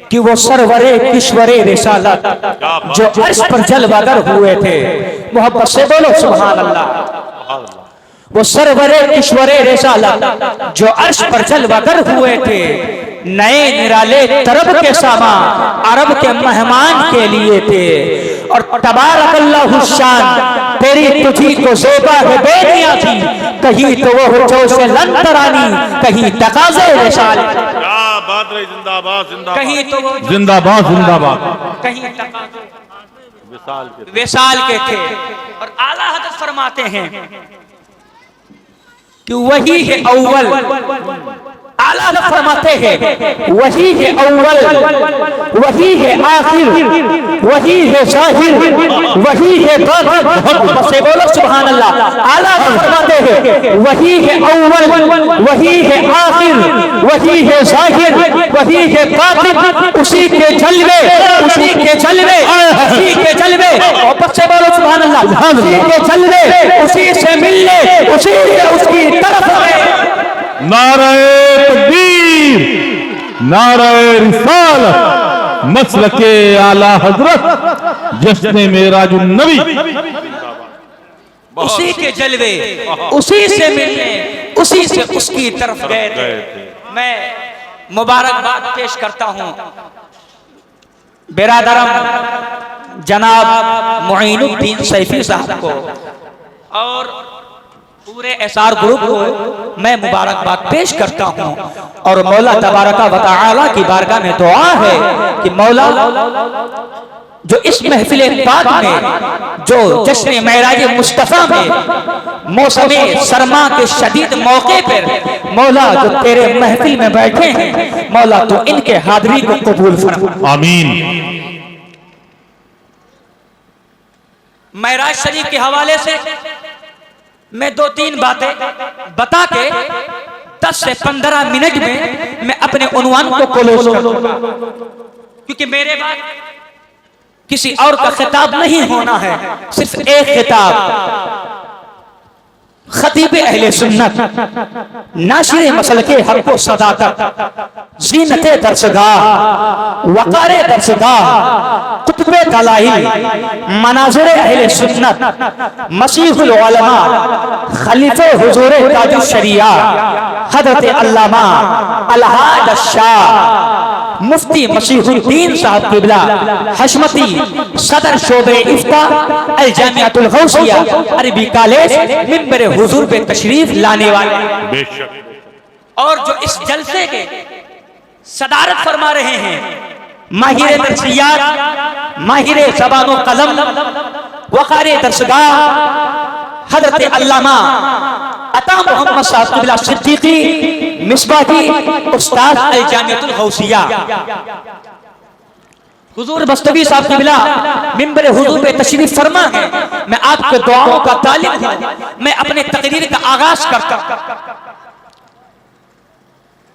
کہ وہ سرورے کشورے رسالت جو عرش پر جلوہ گر ہوئے تھے. محبت سے بولو سبحان اللہ. وہ سرورے کشورے رسالت جو عرش پر جلوہ گر ہوئے تھے، نئے نرالے طرب کے سامان عرب کے مہمان کے لیے تھے. اور تبارک اللہ الشان تیری تجھی کو زیبا ہے بے نیازی، کہیں تو وہ ہوٹوں سے لنترانی، کہیں تقاضے رسالت. کیا بات رہی، زندہ باد زندہ باد، کہیں تو وہ زندہ باد زندہ باد. کہیں تقاضے وصال کے تھے. اور اعلیٰ حضرت فرماتے ہیں کہ وہی ہے اول، اعلیٰ حضرت فرماتے ہیں وہی ہے اول، وہی ہے آخر، وہی ہے ظاہر، وہی ہے باطن. بس بولو سبحان اللہ. اعلیٰ حضرت فرماتے ہیں وہی ہے اول، وہی ہے آخر، وہی ہے ظاہر، وہی ہے باطن. اسی کے جلوے، اسی کے جلوے، اسی کے جلوے. اور بس بولو سبحان اللہ. اسی کے جلوے، اسی سے ملنے، اسی سے اس کی طرف آئے. نعرہ تکبیر، نعرہ رسالت، مسلک اعلی حضرت، جشن معراج النبی. اسی کے جلوے، اسی سے ملنے، اسی سے اس کی طرف گئے تھے. میں مبارکباد پیش کرتا ہوں برادرم جناب معین الدین سیفی صاحب کو اور پورے ایسار گروپ کو میں مبارکباد پیش کرتا ہوں. اور مولا تبارک و تعالی کی بارگاہ میں دعا ہے کہ مولا جو اس محفل پاک میں، جو جشن معراج مصطفیٰ میں موسم سرما کے شدید موقع پر مولا جو تیرے محفل میں بیٹھے ہیں، مولا تو ان کے حاضری کو قبول فرما. آمین. معراج شریف کے حوالے سے میں 2-3 باتیں بتا کے 10 سے 15 منٹ میں میں اپنے عنوان کو کلوز کر دوں گا، کیونکہ میرے بعد کسی اور کا خطاب نہیں ہونا ہے، صرف ایک خطاب. خطیب اہل سنت، ناشر مسلک حق و صداقت، زینت درسگاہ، وقار درسگاہ، قطب دلائل، مناظر اہل سنت، مسیح العلماء، خلیفہ حضور تاج الشریعہ حضرت علامہ الحاج الشاہ مفتی مسیح الدین صاحب قبلہ حشمتی، صدر شعبہ افتاء الجامعۃ الغوثیہ عربی کالج، منبر حضور پہ تشریف لانے والے، اور جو اس جلسے کے صدارت فرما رہے ہیں ماہر درسیات، ماہر زبان و قلم، وقار درسگاہ حضرت علامہ عطا محمد صاحب قبلہ صدیقی مصباحی، استاد الجامعۃ الغوثیہ. حضور بستوی صاحب قبلہ منبر حضور پہ تشریف فرما ہے. میں آپ کے دعاؤں کا طالب ہوں. میں اپنے تقریر کا آغاز کرتا ہوں.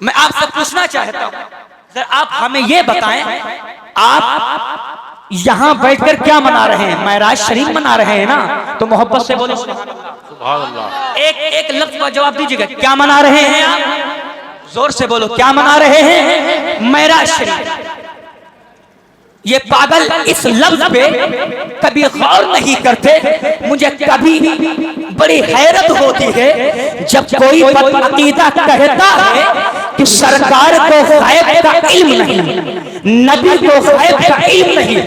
میں آپ سے پوچھنا چاہتا ہوں، ذرا آپ ہمیں یہ بتائیں، آپ یہاں بیٹھ کر کیا منا رہے ہیں؟ معراج شریف منا رہے ہیں نا؟ تو محبت سے بولے سبحان اللہ. ایک لفظ کا جواب دیجیے گا. کیا منا رہے ہیں آپ؟ زور سے بولو. کیا منا رہے ہیں؟ معراج شریف. یہ پاگل اس لفظ پہ کبھی غور نہیں کرتے. مجھے کبھی بڑی حیرت ہوتی ہے جب کوئی بد عقیدہ کہتا ہے کہ سرکار کو غیب کا علم نہیں، نبی کو غیب کا علم نہیں.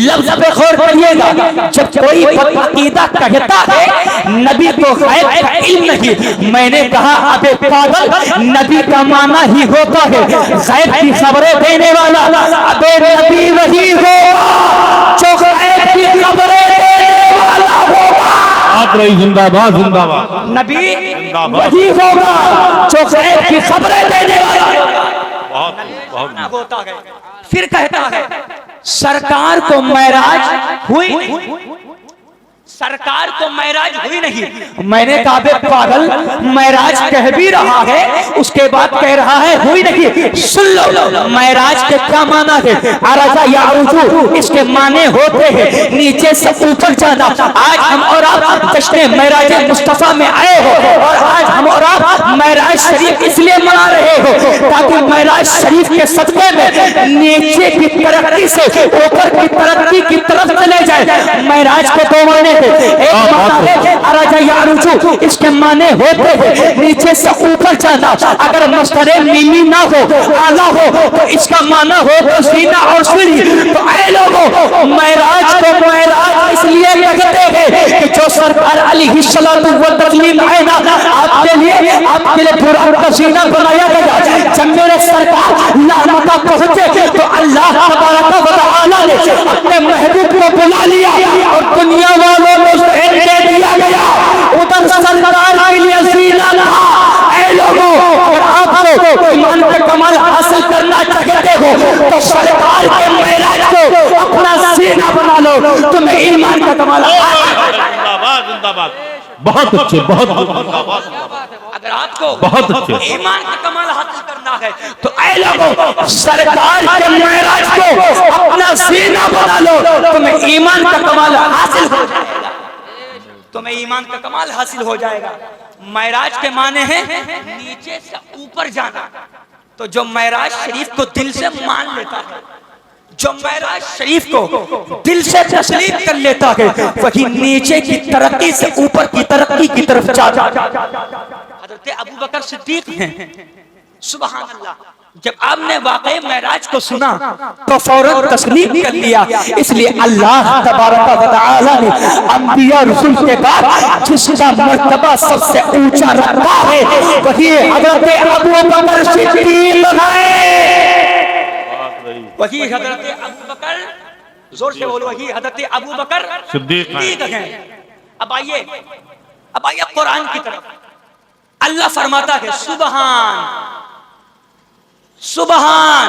لفظ پہ غور کریے گا. جب کوئی بد عقیدہ کہتا ہے نبی کو غیب کا علم نہیں، میں نے کہا ابے پاگل، نبی کا معنی ہی ہوتا ہے غیب کی خبریں دینے والا. ابے نبی وہی ہوگا جو غیب کی خبریں دینے والا ہوگا. آپ رہی زندہ باد زندہ باد. نبی وہی ہوگا جو غیب کی خبریں دینے والا ہوتا ہے. پھر کہتا ہے سرکار کو معراج ہوئی، سرکار کو معراج ہوئی نہیں. میں نے کہا بے پاگل, معراج کہہ بھی رہا ہے, اس کے بعد کہہ رہا ہے ہوئی نہیں. سن لو معراج کے کیا معنی ہے. عرجا یعرجو, اس کے معنی ہوتے ہیں نیچے سے اوپر جانا. آج ہم اور آپ جشن معراج مصطفیٰ میں آئے ہو, اور آج ہم اور آپ معراج شریف اس لیے منا رہے ہو تاکہ معراج شریف کے صدقے میں نیچے کی ترقی سے اوپر کی ترقی کی طرف چلے جائے. معراج کے دو معنی ہیں, ایک معنی ہے عرجا یعرجو, اس کے معنی ہوتے ہیں نیچے سے اوپر جانا. اگر مصدر میمی نہ ہو اعلیٰ ہو تو اس کا معنی ہو تو سینہ اور سیڑھی. تو اے لوگوں, معراج کو معراج اس لیے کہتے ہیں کہ جو سرکار علیہ الصلوۃ والتسلیم آئے نا, آپ کے لیے پورا کا سینہ بنایا گیا. جب میرے سرکار مکہ پہنچے تو اللہ تبارک و تعالی نے اپنے محبوب کو بلا لیا اور دنیا والوں کو دے دیا گیا. ادھر سرکار کے لیے سینہ رہا. اے لوگوں, اور آپ کو ایمان کا کمال حاصل کرنا چاہتے ہو تو سرکار کے معراج کو اپنا سینہ بنا لو, تمہیں ایمان کا کمال. بہت اچھے, بہت اگر آپ کو بہت اچھے, ایمان کا کمال حاصل کرنا ہے تو اے لوگوں, سرکار کے معراج کو اپنا سینہ بنا لو, تمہیں ایمان کا کمال حاصل ہو جائے گا. تمہیں ایمان کا کمال حاصل ہو جائے گا. معراج کے معنی ہیں نیچے سے اوپر جانا. تو جو معراج شریف کو دل سے مان لیتا ہے, جو معراج شریف کو دل سے تسلیم کر لیتا ہے, وہی نیچے کی ترقی سے اوپر کی ترقی کی طرف جاتا ہے. حضرت ابوبکر صدیق ہیں, سبحان اللہ, جب آپ نے واقعی معراج کو سنا تو فوراً تسلیم کر لیا. اس لیے اللہ تبارک و تعالی نے انبیاء رسول کے بعد جس کا مرتبہ سب سے اونچا رکھا ہے وہی حضرت ابوبکر صدیق ہے. وہی حضرت ابوبکر, زور سے بولو, وہی حضرت ابوبکر صدیق ہیں. اب آئیے قرآن کی طرف. اللہ فرماتا ہے سبحان سبحان,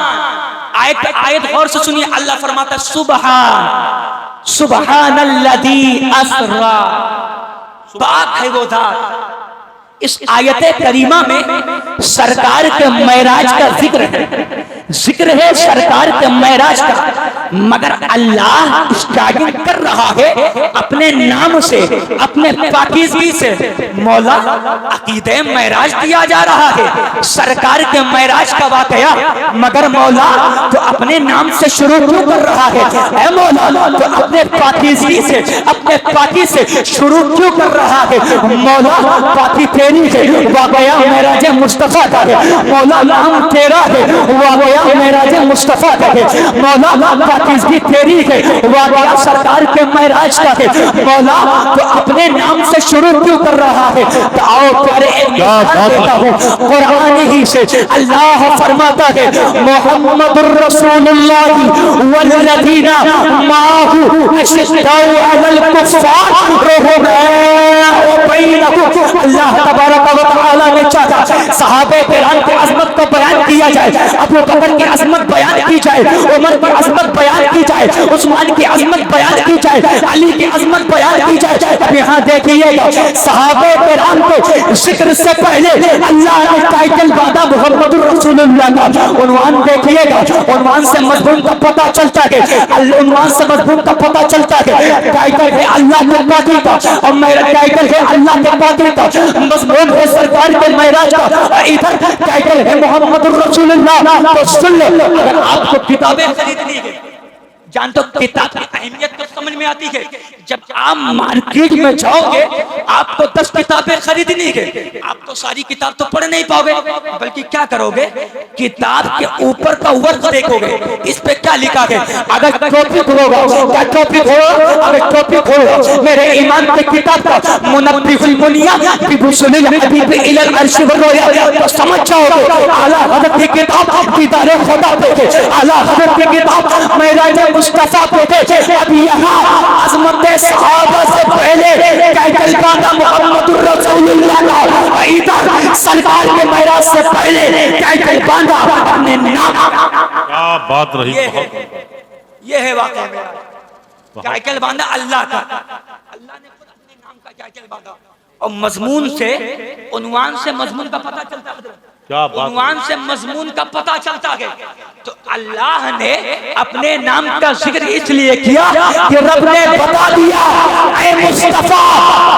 آیت غور سے سنیے. اللہ فرماتا ہے سبحان سبحان الذی اسرا, پاک ہے وہ ذات. اس آیت کریمہ میں سرکار کے معراج کا ذکر ہے سرکار کے معراج کا, مگر اللہ اسٹارٹنگ کر رہا ہے اپنے نام سے, اپنے پاکیزگی سے. مولا عقیدہ معراج دیا جا رہا ہے, سرکار کے معراج کا واقعہ, مگر مولا تو اپنے نام سے شروع کیوں کر رہا ہے. اے مولا تو اپنے پاکیزگی سے, اپنے پاکی سے شروع کیوں کر رہا ہے. مولا پاکی تیری ہے, واقعہ معراج مصطفیٰ کا ہے. مولا نام تیرا ہے, واقعہ معراج مصطفیٰ کا ہے. مولا پاکیزگی تیری ہے, واقعہ سرکار کے معراج کا ہے. مولا تو اپنے نام سے شروع کیوں کر رہا ہے. تو آؤ پیارے ایک مثال دیتا ہوں قرآن ہی سے. اللہ فرماتا ہے محمد الرسول اللہ والذین معه اشداء علی الکفار رحماء بینہم. اللہ تبارک و تعالی نے چاہا صحابہ کرام کی عظمت کو بیان کیا جائے, ابو بکر کی عظمت بیان کی جائے, عمر کی عظمت بیان کی جائے, عثمان کی عظمت بیان کی جائے, علی کی عظمت بیان کی جائے. اب یہاں دیکھیے صحابہ کرام کو ذکر سے پہلے اللہ نے ٹائٹل باندھا محمد الرسول اللہ کا. عنوان دیکھیے گا, عنوان سے مضمون کا پتہ چلتا ہے, عنوان سے مضمون کا پتہ چلتا ہے. ٹائٹل ہے اللہ کے پاکی کا, اور میرا ٹائٹل ہے اللہ کے پاکی کا, مضمون ہے سرکار کے معراج کا, ادھر ٹائٹل ہے محمد الرسول اللہ. تو سن لو, اگر آپ کو کتابیں خریدنی ہے, جانتے ہو کتاب کی اہمیت تو سمجھ میں آتی ہے. جب آپ مارکیٹ میں جاؤ گے آپ کو 10 کتابیں خریدنی ہے, آپ تو ساری کتاب تو پڑھ نہیں پاؤ گے, بلکہ کیا کرو گے, کتاب کے اوپر کا ورق دیکھو گے, اس پہ کیا لکھا ہے. اگر ٹاپک ہوگا, کیا ٹاپک ہوگا, اگر ٹاپک ہوگا میرے ایمان کی کتاب کا منبہ المنیہ بوصول الحبیب الی العرش والرؤیا, تو سمجھ جاؤ گے اعلیٰ حضرت کی کتاب دیدار خدا پہ ہے, اعلیٰ حضرت کی کتاب معراج مصطفیٰ پہ ہے. اب یہاں عظمت صحابہ سے پہلے ٹائٹل باندھا محمد الرسول اللہ کا, ادھر سرکار کے معراج سے پہلے ٹائٹل باندھا اپنے نام. کیا بات رہی, یہ ہے واقعہ معراج. ٹائٹل باندھا اللہ کا. اللہ نے اور مضمون سے عنوان سے مضمون کا پتہ چلتا ہے، کیا بات، عنوان سے مضمون کا پتہ چلتا ہے۔ تو اللہ نے اپنے نام کا ذکر اس لیے کیا کہ رب نے بتا دیا اے مصطفیٰ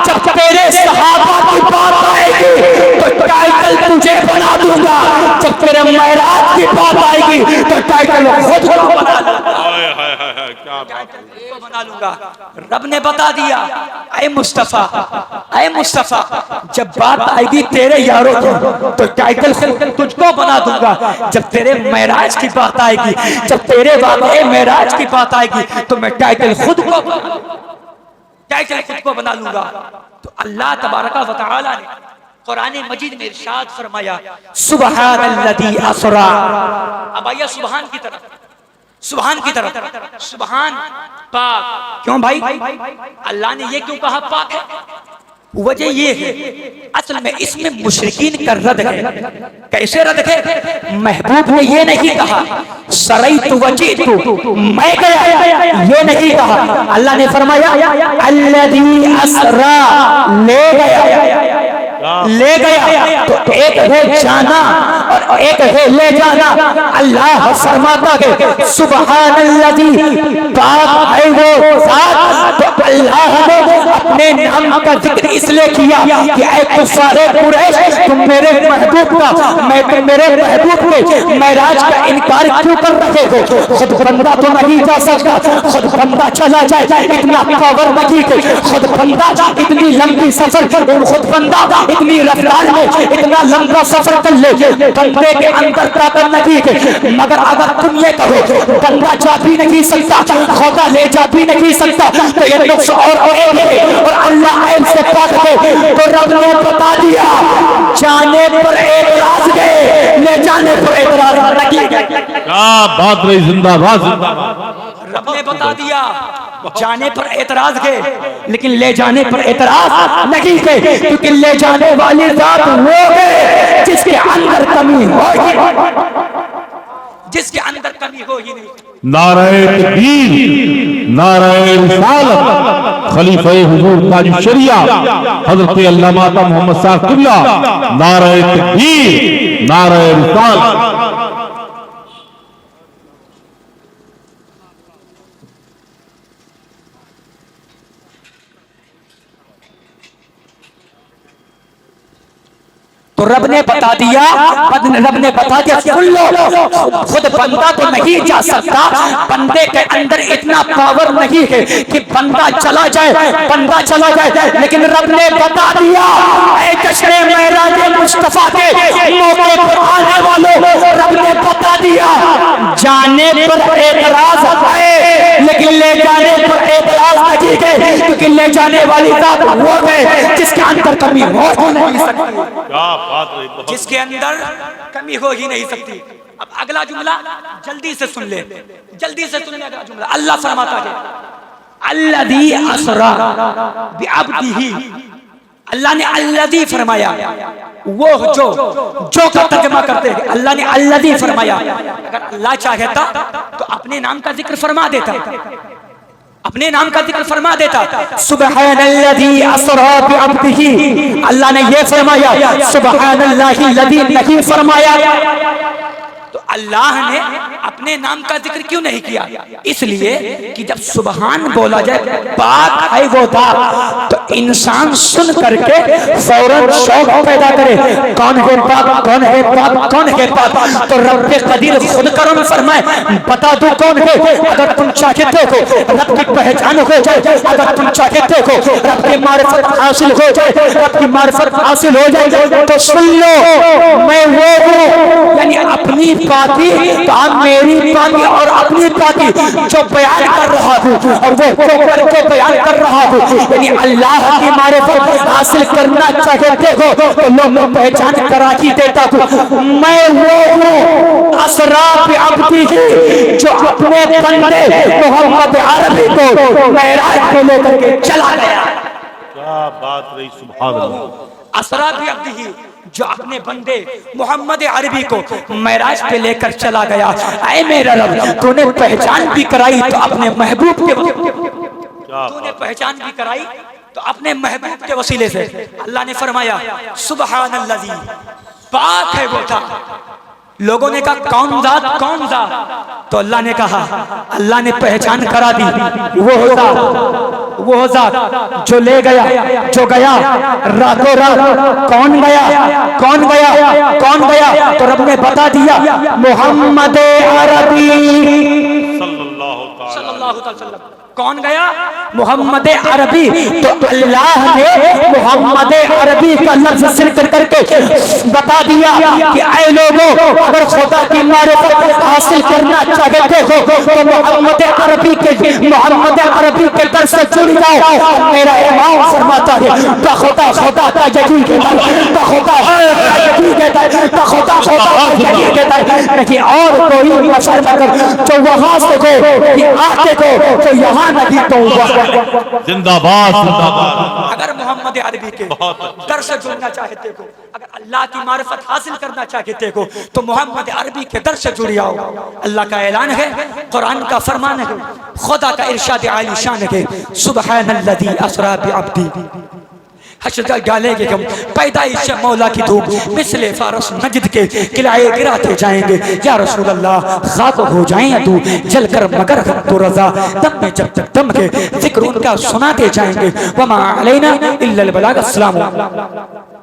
جب تیرے صحابہ کی بات آئے گی تو ٹائٹل تجھے بنا دوں گا، جب تیرے معراج کی بات آئے گی تو ٹائٹل خود کو بنا دوں گا، کیا بات ہے، بنا لوں گا۔ رب نے بتا دیا اے مصطفیٰ، اے مصطفیٰ جب بات آئے گی تیرے یاروں کی تو ٹائٹل تجھ کو بنا دوں گا، جب تیرے معراج کی بات آئے گی، جب تیرے واقعے معراج کی بات آئے گی تو میں ٹائٹل خود کو بنا لوں گا۔ تو اللہ تبارک و تعالی نے قرآن مجید میں ارشاد فرمایا سبحان الذی اسرا۔ اب آئیے سبحان کی طرف، سبحان کی طرف، سبحان پاک۔ کیوں بھائی اللہ نے یہ کیوں کہا پاک ہے؟ وجہ یہ ہے اصل میں اس میں مشرکین کا رد ہے۔ کیسے رد ہے؟ محبوب نے یہ نہیں کہا سریت وجیت میں گیا، یہ نہیں کہا۔ اللہ نے فرمایا الذی اسرا، لے گیا، لے گیا۔ تو ایک ہے جانا اور ایک ہے لے جانا۔ اللہ فرماتا ہے سبحان الذی، پاک ہے وہ ذات۔ تو اللہ نے اپنے نام کا ذکر اس لیے کیا کہ اے کفار قریش تم میرے محبوب کا، میں میرے محبوب کے معراج کا انکار کیوں کر رہے ہو؟ خود بندہ تو نہیں جا سکتا، خود بندہ چلا جائے اتنا پاور نہیں ہے، خود بندہ اتنی لمبی سفر، خود بندہ اتنی رفتار میں اتنا لمبا سفر کر لے، بندے کے اندر طاقت نہیں ہے۔ مگر اگر تم یہ کہو بندہ جا بھی نہیں سکتا، خدا لے جا بھی نہیں سکتا، تو یہ نقص اور عیب ہے اور اللہ عیب سے پاک ہے۔ تو رب نے بتا دیا جانے پر اعتراض گئے، لے جانے پر اعتراض نہیں گئے۔ کیا بات رہی، زندہ باد، زندہ باد۔ رب نے بتا دیا جانے پر اعتراض گئے لیکن لے جانے پر اعتراض نہیں گئے، کیونکہ لے جانے والی ذات وہ ہے جس کے اندر کمی ہو ہی نہیں، جس کے اندر کمی ہو ہی نہیں۔ نعرہ تکبیر، نعرہ رسالت، خلیفہ حضور تاج الشریعہ حضرت علامہ محمد صاحب قبلہ، نعرہ تکبیر، نعرہ رسالت۔ تو رب نے بتا دیا، رب نے بتا دیا سن لو، خود بندہ تو نہیں جا سکتا، بندے کے اندر اتنا پاور نہیں ہے کہ بندہ چلا جائے، بندہ چلا جائے، لیکن رب نے بتا دیا اے جشن معراج مصطفیٰ کے موقع پر آنے والوں، رب نے بتا دیا جانے پر اعتراض ہے لیکن لے جانے پر اعتراض نہیں ہے، کیونکہ لے جانے والی ذات وہ ہے جس کے اندر کمی ہو نہیں سکتی، جس کے اندر کمی ہو ہی نہیں سکتی۔ اب اگلا جملہ جلدی سے سن لے، جلدی سے سن لے اگلا جملہ۔ اللہ فرماتا ہے الذی اسرا بعبدہ، اللہ نے الذی فرمایا، وہ جو کا ترجمہ کرتے ہیں، اللہ نے الذی فرمایا۔ اگر اللہ چاہتا تو اپنے نام کا ذکر فرما دیتا، اپنے نام کا ذکر فرما دیتا، سبحان الذی اسرا بعبدہ، اللہ نے یہ فرمایا، سبحان اللہ الذی نہیں فرمایا۔ تو اللہ نے اپنے نام کا ذکر کیوں نہیں کیا؟ اس لیے کہ جب سبحان بولا جائے پاک ہے وہ ذات، تو انسان سن کر کے فوراً شوق پیدا کرے، کون ہے پاک، کون ہے پاک، کون ہے پاک۔ تو رب قدیر خود کرم فرمائے بتا دو کون ہے، اگر تم چاہتے ہو رب کی پہچان ہو جائے، اگر تم چاہتے ہو رب کی معرفت حاصل ہو جائے، رب کی معرفت حاصل ہو جائے، تو سن لو میں وہ ہوں، یعنی اپنی پاکی، تو آپ میری پاکی اور اپنی پاکی جو بیان کر رہا ہوں اور وہ کر کے بیان کر رہا ہوں، یعنی اللہ کی معرفت حاصل کرنا چاہتے ہو تو لوگوں پہچان کرا ہی دیتا ہوں، میں وہ ہوں اسرا بعبدہ جو اپنے بندے محمد عربی کو معراج کو لے کر کے چلا گیا۔ کیا بات رہی، سبحان اللہ۔ اسرا بعبدہ جو اپنے بندے محمد عربی کو معراج پہ لے کر چلا گیا۔ اے میرا رب تو نے پہچان بھی کرائی تو اپنے محبوب کے، تو نے پہچان بھی کرائی تو اپنے محبوب کے وسیلے سے اللہ نے فرمایا سبحان الذی، پاک ہے وہ ذات۔ لوگوں نے کہا کون ذات، کون ذات؟ تو اللہ نے کہا، اللہ نے پہچان کرا دی، وہ ذات جو لے گیا، جو گیا راتوں رات۔ کون گیا، کون گیا، کون گیا؟ تو رب نے بتا دیا محمد عربی صلی اللہ علیہ وسلم۔ کون گیا؟ محمد عربی۔ تو اللہ نے محمد عربی کا لفظ ذکر کر کے بتا دیا کہ اے لوگوں، اگر خدا کی معرفت حاصل کرنا چاہتے ہو تو محمد عربی کے در سے جڑ جاؤ۔ میرا امام فرماتا ہے خدا خدا کا یقین کہتا ہے، خدا کہتا ہے، خدا کہتا ہے، لیکن اور کوئی مسئلہ کر جو وہاں سے کو آتے کو تو یہاں نبی تو زندہ باد زندہ باد۔ اگر محمد عربی کے در سے جڑنا چاہتے ہو، اگر اللہ کی معرفت حاصل کرنا چاہتے ہو تو محمد عربی کے در سے جڑ جاؤ۔ اللہ کا اعلان ہے، قرآن کا فرمان ہے، خدا کا ارشاد عالی شان ہے، سبحان الذی اسری بعبدی۔ حشر ڈالے گے ہم پیدائش مولا کی دھوپ مثل فارس نجد کے قلعے گراتے جائیں گے، یا رسول اللہ خاک ہو جائیں یا تو جل کر مگر ہم تو رضا، دم میں جب تک دم کے ذکر ان کا سناتے جائیں گے، وما علینا الا البلاغ۔ السلام علیکم۔